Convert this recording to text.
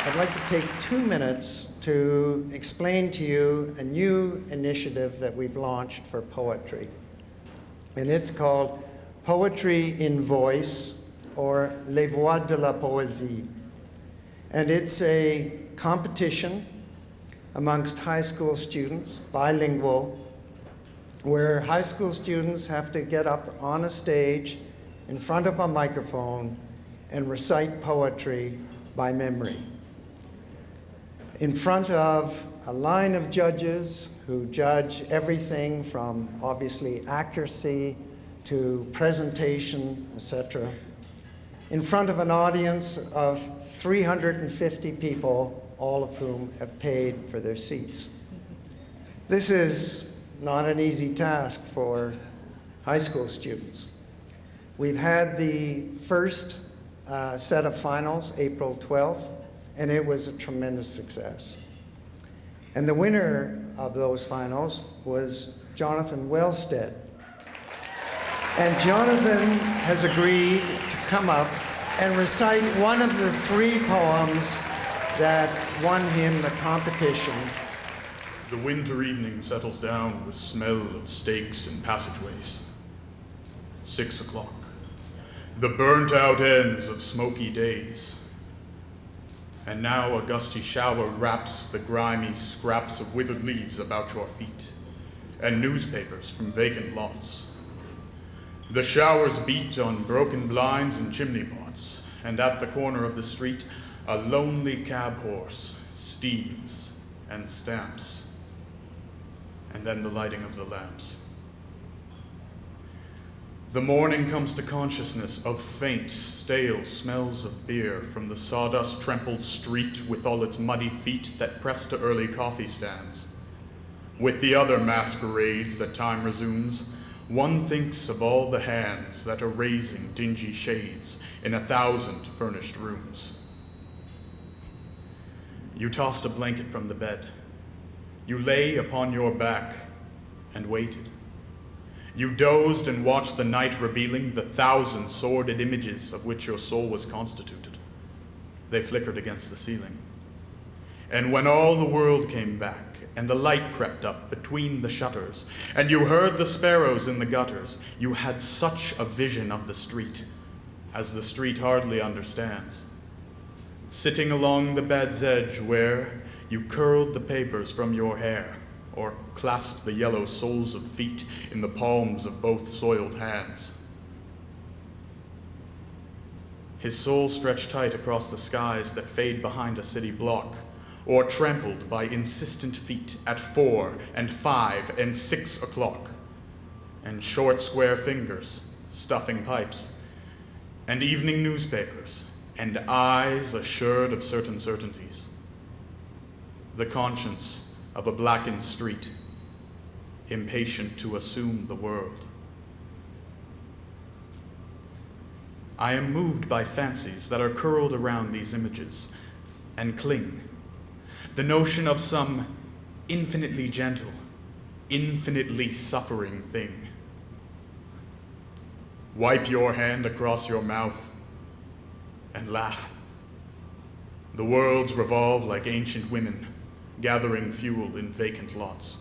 I'd like to take 2 minutes to explain to you a new initiative that we've launched for poetry. And it's called Poetry in Voice, or Les Voix de la Poésie. And it's a competition amongst high school students, bilingual, where high school students have to get up on a stage in front of a microphone and recite poetry by memory, in front of a line of judges who judge everything from obviously accuracy to presentation, etc., in front of an audience of 350 people, all of whom have paid for their seats. This is not an easy task for high school students. We've had the first set of finals, April 12th, and it was a tremendous success. And the winner of those finals was Jonathan Welstead. And Jonathan has agreed to come up and recite one of the 3 poems that won him the competition. The winter evening settles down with smell of steaks and passageways. 6 o'clock. The burnt-out ends of smoky days. And now a gusty shower wraps the grimy scraps of withered leaves about your feet, and newspapers from vacant lots. The showers beat on broken blinds and chimney pots, and at the corner of the street, a lonely cab horse steams and stamps, and then the lighting of the lamps. The morning comes to consciousness of faint, stale smells of beer from the sawdust-trampled street with all its muddy feet that press to early coffee stands. With the other masquerades that time resumes, one thinks of all the hands that are raising dingy shades in 1,000 furnished rooms. You tossed a blanket from the bed. You lay upon your back and waited. You dozed and watched the night revealing the 1,000 sordid images of which your soul was constituted. They flickered against the ceiling. And when all the world came back, and the light crept up between the shutters, and you heard the sparrows in the gutters, you had such a vision of the street, as the street hardly understands. Sitting along the bed's edge where you curled the papers from your hair, or clasped the yellow soles of feet in the palms of both soiled hands. His soul stretched tight across the skies that fade behind a city block, or trampled by insistent feet at 4 and 5 and 6 o'clock, and short square fingers stuffing pipes, and evening newspapers, and eyes assured of certain certainties. The conscience of a blackened street, impatient to assume the world. I am moved by fancies that are curled around these images and cling. The notion of some infinitely gentle, infinitely suffering thing. Wipe your hand across your mouth and laugh. The worlds revolve like ancient women, gathering fuel in vacant lots.